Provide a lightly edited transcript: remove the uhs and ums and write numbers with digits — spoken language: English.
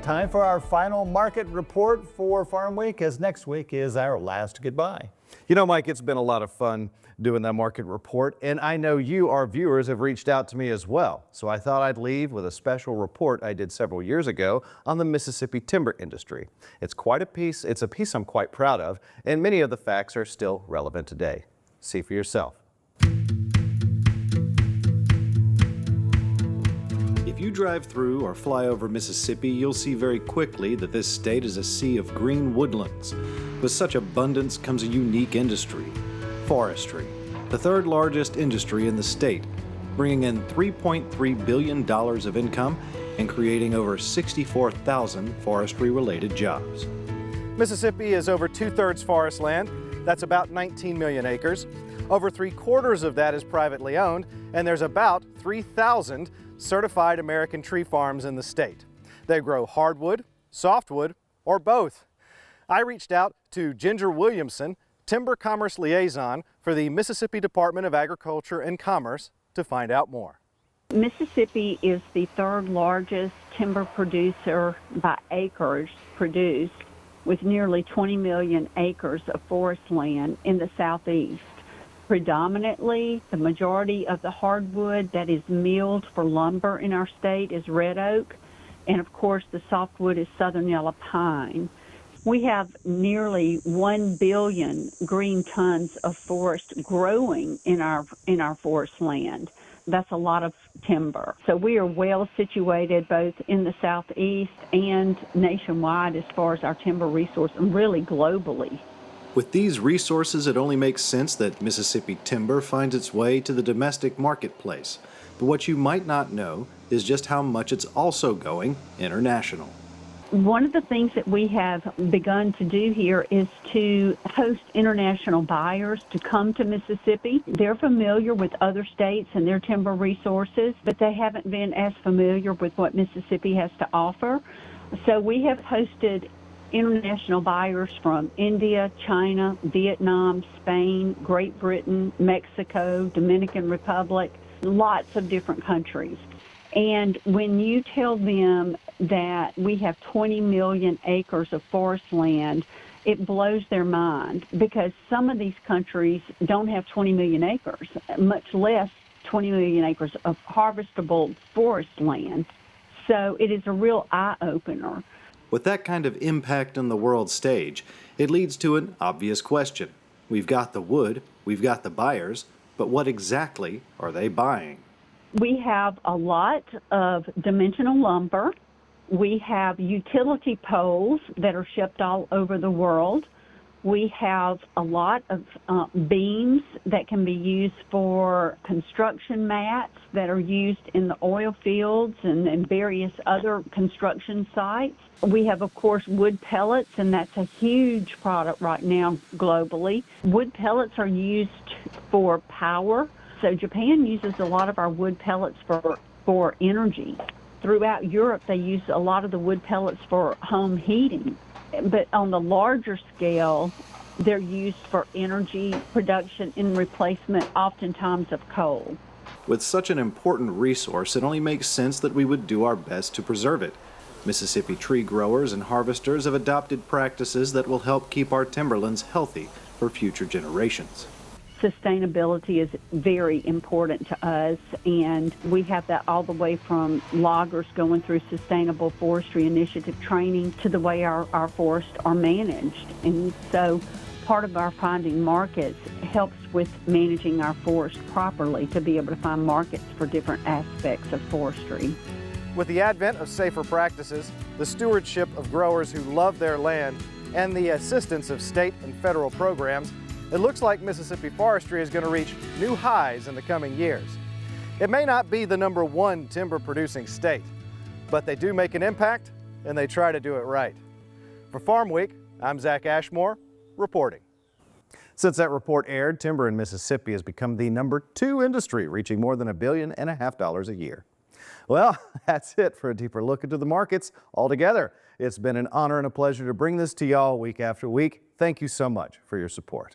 Time for our final market report for Farm Week, as next week is our last goodbye. You know, Mike, it's been a lot of fun doing that market report, and I know you, our viewers, have reached out to me as well. So I thought I'd leave with a special report I did several years ago on the Mississippi timber industry. It's quite a piece. It's a piece I'm quite proud of, and many of the facts are still relevant today. See for yourself. If you drive through or fly over Mississippi, you'll see very quickly that this state is a sea of green woodlands. With such abundance comes a unique industry, forestry, the third largest industry in the state, bringing in $3.3 billion of income and creating over 64,000 forestry-related jobs. Mississippi is over 2/3 forest land. That's about 19 million acres. Over 3/4 of that is privately owned, and there's about 3,000 certified American tree farms in the state. They grow hardwood, softwood, or both. I reached out to Ginger Williamson, Timber Commerce Liaison for the Mississippi Department of Agriculture and Commerce, to find out more. Mississippi is the third largest timber producer by acres produced, with nearly 20 million acres of forest land in the southeast. Predominantly, the majority of the hardwood that is milled for lumber in our state is red oak, and of course the softwood is southern yellow pine. We have nearly 1 billion green tons of forest growing in our forest land. That's a lot of timber. So we are well situated both in the southeast and nationwide as far as our timber resource, and really globally. With these resources, it only makes sense that Mississippi timber finds its way to the domestic marketplace. But what you might not know is just how much it's also going international. One of the things that we have begun to do here is to host international buyers to come to Mississippi. They're familiar with other states and their timber resources, but they haven't been as familiar with what Mississippi has to offer. So we have hosted international buyers from India, China, Vietnam, Spain, Great Britain, Mexico, Dominican Republic, lots of different countries. And when you tell them that we have 20 million acres of forest land, it blows their mind, because some of these countries don't have 20 million acres, much less 20 million acres of harvestable forest land. So it is a real eye-opener. With that kind of impact on the world stage, it leads to an obvious question. We've got the wood, we've got the buyers, but what exactly are they buying? We have a lot of dimensional lumber. We have utility poles that are shipped all over the world. We have a lot of beams that can be used for construction mats that are used in the oil fields and various other construction sites. We have, of course, wood pellets, and that's a huge product right now globally. Wood pellets are used for power. So Japan uses a lot of our wood pellets for energy. Throughout Europe, they use a lot of the wood pellets for home heating. But on the larger scale, they're used for energy production in replacement, oftentimes, of coal. With such an important resource, it only makes sense that we would do our best to preserve it. Mississippi tree growers and harvesters have adopted practices that will help keep our timberlands healthy for future generations. Sustainability is very important to us, and we have that all the way from loggers going through Sustainable Forestry Initiative training to the way our forests are managed. And so part of our finding markets helps with managing our forest properly to be able to find markets for different aspects of forestry. With the advent of safer practices, the stewardship of growers who love their land, and the assistance of state and federal programs, it looks like Mississippi forestry is going to reach new highs in the coming years. It may not be the #1 timber producing state, but they do make an impact, and they try to do it right. For Farm Week, I'm Zach Ashmore, reporting. Since that report aired, timber in Mississippi has become the #2 industry, reaching more than $1.5 billion a year. Well, that's it for a deeper look into the markets altogether. It's been an honor and a pleasure to bring this to y'all week after week. Thank you so much for your support.